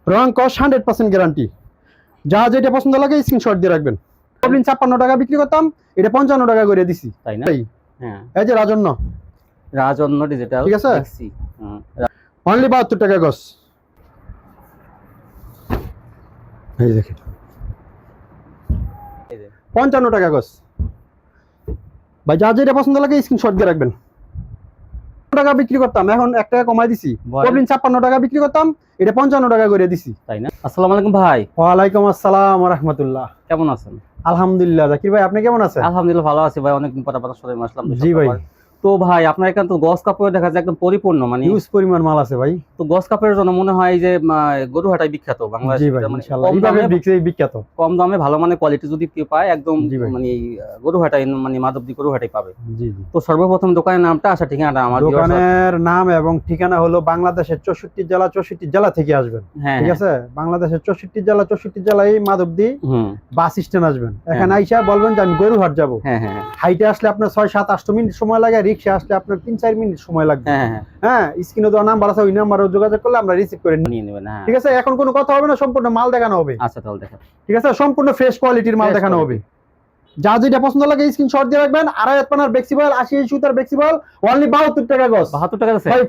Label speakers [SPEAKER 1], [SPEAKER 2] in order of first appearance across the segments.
[SPEAKER 1] রং কস 100% guarantee. যা যেটা পছন্দ লাগে স্ক্রিনশট দিয়ে রাখবেন। প্রবলেম 56 টাকা বিক্রি করতাম, এটা 55 টাকা করে দিছি,
[SPEAKER 2] তাই না? হ্যাঁ,
[SPEAKER 1] এই যে রাজন্য
[SPEAKER 2] ডিজিটাল,
[SPEAKER 1] ঠিক আছে,
[SPEAKER 2] দেখছি।
[SPEAKER 1] অনলি 72 টাকা গস। এই দেখেন 55 টাকা গস। ভাই যা যেটা পছন্দ লাগে স্ক্রিনশট দিয়ে রাখবেন। টাকা বিক্রি করতাম, এখন 1 টাকা কমাই দিছি। প্রবলেম 56 টাকা বিক্রি করতাম, এটা 55 টাকা করে দিছি,
[SPEAKER 2] তাই না? আসসালামু আলাইকুম ভাই।
[SPEAKER 1] ওয়ালাইকুম আসসালাম ওয়া রাহমাতুল্লাহ।
[SPEAKER 2] কেমন আছেন?
[SPEAKER 1] আলহামদুলিল্লাহ। জাকির ভাই আপনি কেমন আছেন?
[SPEAKER 2] আলহামদুলিল্লাহ ভালো আছি ভাই, অনেকদিন পর আপনার সাথে আসলাম।
[SPEAKER 1] জি ভাই।
[SPEAKER 2] তো ভাই আপনার এখানে তো গস কাপড় দেখা যায় একদম পরিপূর্ণ, মানে
[SPEAKER 1] হিউজ পরিমাণ মাল আছে ভাই।
[SPEAKER 2] তো গস কাপড়ের জন্য মনে হয় যে গরুহাটাই বিখ্যাত বাংলাদেশে।
[SPEAKER 1] জি ভাই, ইনশাআল্লাহ এইভাবে বিখ্যাত।
[SPEAKER 2] কম দামে ভালো মানে কোয়ালিটি যদি কেউ পায় একদম মানে গরুহাটাই, মানে মাধবদী গরুহাটাই পাবে।
[SPEAKER 1] জি জি।
[SPEAKER 2] তো সর্বপ্রথম দোকানের নামটা, আসা ঠিকানাটা আমার
[SPEAKER 1] দোকানের নাম এবং ঠিকানা হলো বাংলাদেশের 64 জেলা থেকে আসবেন। ঠিক আছে, বাংলাদেশের 64 জেলায় মাধবদী বাস স্ট্যান্ড আসবেন। এখানে আইসা বলবেন যে আমি গরুহাট যাব। হাইটে আসলে আপনার 6-7-8 মিনিট সময় লাগে, রিক্সা আসলে আপনার 3-4 মিনিট সময় লাগবে। হ্যাঁ, স্ক্রিনে দেওয়া নাম্বার আছে, ওই নাম্বারে যোগাযোগ করলে আমরা রিসিভ করে নিয়ে নেবেন। ঠিক আছে, এখন কোনো কথা হবে না, সম্পূর্ণ মাল দেখানো হবে।
[SPEAKER 2] আচ্ছা তাহলে দেখেন।
[SPEAKER 1] ঠিক আছে, সম্পূর্ণ ফ্রেশ কোয়ালিটির মাল দেখানো হবে। যা যেটা পছন্দ লাগে স্ক্রিনশট দিয়ে রাখবেন। আড়াই হাত পানার বেক্সিবল, 80 সুতার বেক্সিবল, অনলি 72 টাকা গস।
[SPEAKER 2] 72 টাকা আছে
[SPEAKER 1] ভাই,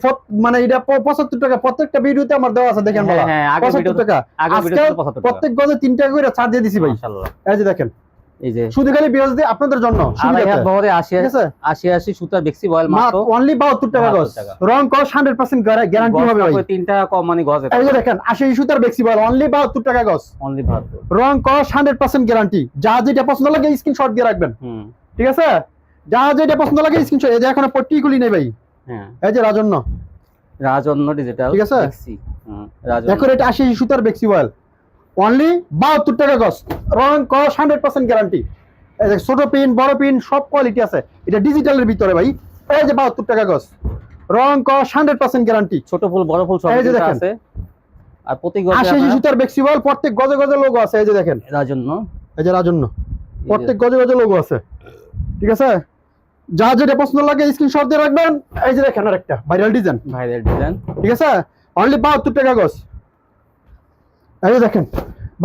[SPEAKER 1] মানে এটা 75 টাকা। প্রত্যেকটা ভিডিওতে আমার দেওয়া আছে, দেখেন বলা 75 টাকা। আজকে প্রত্যেক গজে 3 টাকা করে ছাড় দিয়ে দিছি ভাই। মাশাআল্লাহ, এই যে দেখেন, এই যে শুধু খালি বিয়াজ দিয়ে আপনাদের জন্য
[SPEAKER 2] আড়াই হাত বহরে 80 সুতার বেক্সিবল মাত্র
[SPEAKER 1] অনলি 72 টাকা গস। রং কস 100% গ্যারান্টি হবে ভাই।
[SPEAKER 2] 3 টাকা কম মানে গজে।
[SPEAKER 1] এই যে দেখেন 80 সুতার বেক্সিবল অনলি 72 টাকা গস।
[SPEAKER 2] অনলি 72।
[SPEAKER 1] রং কস 100% গ্যারান্টি। যা যেটা পছন্দ লাগে স্ক্রিনশট দিয়ে রাখবেন। ঠিক আছে, যা যেটা পছন্দ লাগে স্ক্রিনশট। এই যে এখন পট্টিগুলি নেই ভাই। হ্যাঁ, এই যে রাজন্য
[SPEAKER 2] ডিজিটাল,
[SPEAKER 1] ঠিক আছে, এখন এটা 80 সুতার বেক্সিবল অনলি 72 টাকা গস। রং কস 100% গ্যারান্টি। এই যে ছোট পিন বড় পিন সব কোয়ালিটি আছে, এটা ডিজিটালের ভিতরে ভাই। এই যে 72 টাকা গস। রং কস 100% গ্যারান্টি।
[SPEAKER 2] ছোট ফুল বড় ফুল সব আছে। আর প্রতি গজে
[SPEAKER 1] 80 সুতার বেক্সিবল, প্রত্যেক গজে গজে লোগো আছে। এই যে দেখেন রাজন্য, এই যে রাজন্য, প্রত্যেক গজে গজে লোগো আছে। ঠিক আছে, যা যেটা পছন্দ লাগে স্ক্রিনশট দিয়ে রাখবেন। এই যে দেখেন আরেকটা ভাইরাল ডিজাইন, ঠিক আছে, অনলি 72 টাকা গস। এই যে দেখেন,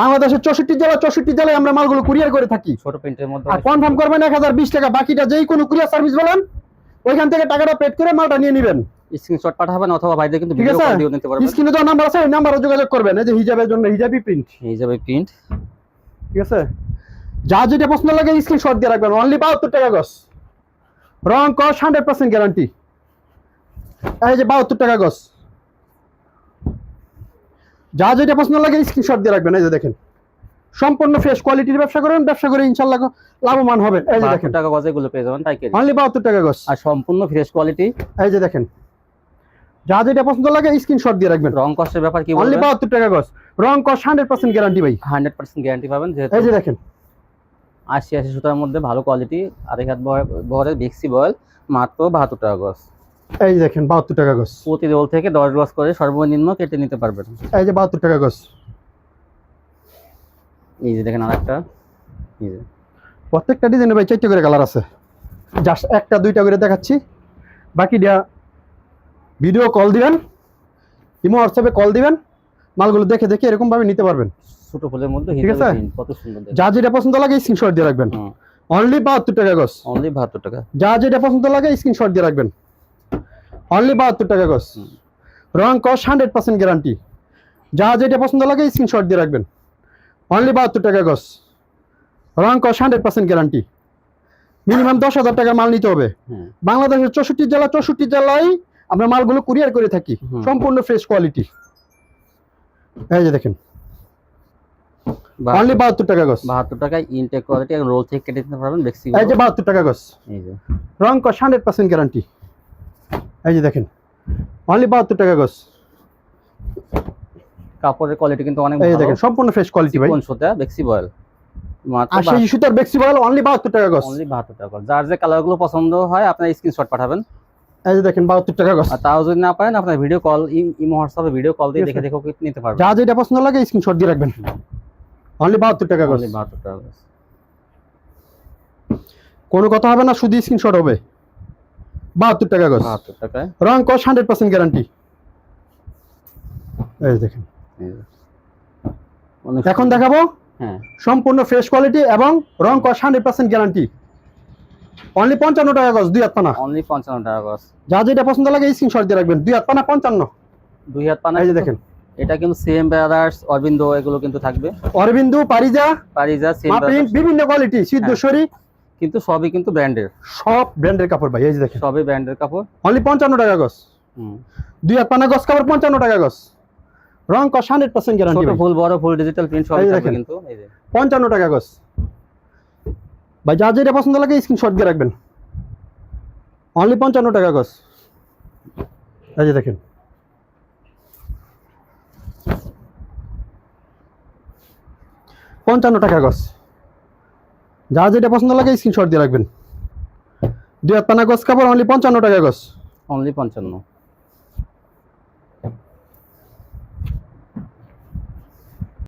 [SPEAKER 1] বাংলাদেশের 64 জেলায় আমরা মালগুলো কুরিয়ার করে থাকি।
[SPEAKER 2] ছোট প্রিন্টের মধ্যে
[SPEAKER 1] আর কনফার্ম করবেন 1020 টাকা, বাকিটা যেই কোনো কুরিয়ার সার্ভিস বলেন ওইখান থেকে টাকাটা পেড করে মালটা নিয়ে নেবেন।
[SPEAKER 2] স্ক্রিনশট পাঠাবেন অথবা ভাইদের কিন্তু ভিডিও কল দিয়ে নিতে পারবেন।
[SPEAKER 1] স্ক্রিনে তো নাম্বার আছে, ওই নাম্বারে যোগাযোগ করবেন। এই যে হিজাবের জন্য হিজাবি প্রিন্ট, ঠিক আছে, যা যেটা পছন্দ লাগে স্ক্রিনশট দিয়ে রাখবেন। অনলি 72 টাকা গস। রং কস 100% গ্যারান্টি। এই যে 72 টাকা গস। যা যেটা পছন্দ লাগে স্ক্রিনশট দিয়ে রাখবেন। এই যে দেখেন, সম্পূর্ণ ফ্রেশ কোয়ালিটির ব্যবসা করেন, ব্যবসা করে ইনশাআল্লাহ লাভবান হবেন। এই যে দেখেন,
[SPEAKER 2] 72 টাকা গজে গুলো পেয়ে যাবেন পাইকারি,
[SPEAKER 1] অনলি 72 টাকা গস,
[SPEAKER 2] আর সম্পূর্ণ ফ্রেশ কোয়ালিটি।
[SPEAKER 1] এই যে দেখেন, যা যেটা পছন্দ লাগে স্ক্রিনশট দিয়ে রাখবেন।
[SPEAKER 2] রং কষ্টের ব্যাপার কি বলবেন?
[SPEAKER 1] অনলি 72 টাকা গস। রং কস 100% গ্যারান্টি ভাই,
[SPEAKER 2] 100% গ্যারান্টি পাবেন।
[SPEAKER 1] এই যে দেখেন
[SPEAKER 2] 80 সুতার মধ্যে ভালো কোয়ালিটি, আর এক হাত বহরের বেক্সিবল মাত্র 72 টাকা গজ।
[SPEAKER 1] এই যে দেখেন 72 টাকা গস।
[SPEAKER 2] প্রতি রোল থেকে 10 গজ করে সর্বনিম্ন কেটে নিতে পারবেন।
[SPEAKER 1] এই যে 72 টাকা গস।
[SPEAKER 2] এই যে দেখেন আরেকটা, এই যে
[SPEAKER 1] প্রত্যেকটা ডিজাইনে ভাই 4টা করে কালার আছে, জাস্ট একটা দুইটা করে দেখাচ্ছি। বাকিটা ভিডিও কল দিবেন, ইমো হোয়াটসঅ্যাপে কল দিবেন, মালগুলো দেখে দেখে এরকম ভাবে নিতে পারবেন।
[SPEAKER 2] ছোট ফুলের মধ্যে
[SPEAKER 1] ঠিক আছে,
[SPEAKER 2] কত সুন্দর,
[SPEAKER 1] যা যেটা পছন্দ লাগে স্ক্রিনশট দিয়ে রাখবেন। অনলি 72 টাকা গস।
[SPEAKER 2] অনলি 72 টাকা।
[SPEAKER 1] যা যেটা পছন্দ লাগে স্ক্রিনশট দিয়ে রাখবেন। অনলি 72 টাকা গস। রং কস 100% গ্যারান্টি। যা যেটা পছন্দ লাগে স্ক্রিনশট দিয়ে রাখবেন। অনলি 72 টাকা গস। রং কস 100% গ্যারান্টি। মিনিমাম 10,000 টাকার মাল নিতে হবে। বাংলাদেশের 64 জেলায় আমরা মালগুলো কুরিয়ার করে থাকি, সম্পূর্ণ ফ্রেশ কোয়ালিটি। এই যে দেখেন, অনলি 72 টাকা গস।
[SPEAKER 2] 72 টাকায় ইনটেক কোয়ালিটি, আর রোল থেকে কেটে নিতে পারবেন বেক্সি।
[SPEAKER 1] এই যে 72 টাকা গস। এই যে রং কস 100% গ্যারান্টি। এই যে দেখেন, অনলি 72 টাকা গস।
[SPEAKER 2] কাপড়ের কোয়ালিটি কিন্তু অনেক ভালো।
[SPEAKER 1] এই দেখেন সম্পূর্ণ ফ্রেশ কোয়ালিটি ভাই।
[SPEAKER 2] কোন সুতা বেক্সিবল মাত্র
[SPEAKER 1] 80 সুতার বেক্সিবল অনলি 72 টাকা গস।
[SPEAKER 2] অনলি 72 টাকা। যার যে কালারগুলো পছন্দ হয় আপনারা স্ক্রিনশট পাঠাবেন।
[SPEAKER 1] এই যে দেখেন 72 টাকা গস।
[SPEAKER 2] আর তাও যদি না পারেন আপনারা ভিডিও কল, ইমো হোয়াটসঅ্যাপে ভিডিও কল দিয়ে দেখে দেখে নিতে পারবেন।
[SPEAKER 1] যা যেটা পছন্দ লাগে স্ক্রিনশট দিয়ে রাখবেন। অনলি 72 টাকা গস।
[SPEAKER 2] অনলি 72 টাকা গস।
[SPEAKER 1] কোনো কথা হবে না, শুধু স্ক্রিনশট হবে। 72 টাকা গস।
[SPEAKER 2] 72 টাকায়
[SPEAKER 1] রং কস 100% গ্যারান্টি। এই দেখেন, এখন দেখাবো
[SPEAKER 2] হ্যাঁ
[SPEAKER 1] সম্পূর্ণ ফ্রেশ কোয়ালিটি এবং রং কস 100% গ্যারান্টি। অনলি 55 টাকা গজ, 2 হাত পানা।
[SPEAKER 2] অনলি 55 টাকা গজ।
[SPEAKER 1] যা যেটা পছন্দ লাগে স্ক্রিনশট দিয়ে রাখবেন। 2 হাত পানা 55।
[SPEAKER 2] 2 হাত পানা,
[SPEAKER 1] এই যে দেখেন,
[SPEAKER 2] এটা কিন্তু সেম ব্রাদার্স, অরবিন্দ এগুলো কিন্তু থাকবে।
[SPEAKER 1] অরবিন্দু, পারিজা,
[SPEAKER 2] পারিজা, সেম
[SPEAKER 1] প্রিন্ট, বিভিন্ন কোয়ালিটি, সিদ্ধেশ্বরী,
[SPEAKER 2] কিন্তু সবই কিন্তু ব্র্যান্ডের,
[SPEAKER 1] সব ব্র্যান্ডের কাপড় ভাই। এই যে দেখেন,
[SPEAKER 2] সবই ব্র্যান্ডের কাপড়।
[SPEAKER 1] অনলি 55 টাকা গজ। 2 হাত পানা গজ কাপড় 55 টাকা গজ। রং কস 100% গ্যারান্টি।
[SPEAKER 2] ছোট ফুল, বড় ফুল, ডিজিটাল প্রিন্ট সবই
[SPEAKER 1] এই
[SPEAKER 2] থাকবে
[SPEAKER 1] দেখেন।
[SPEAKER 2] কিন্তু। এই যে
[SPEAKER 1] 55 টাকা গজ ভাই। যা যেটা পছন্দ লাগে স্ক্রিনশট দিয়ে রাখবেন। অনলি 55 টাকা গজ। এই যে দেখেন, পঞ্চান্ন টাকা গজ। যা যেটা পছন্দ লাগে স্ক্রিনশট দিয়ে রাখবেন। 2 হাত পানা গজ কাপড় অনলি 55 টাকা গজ।
[SPEAKER 2] অনলি 55।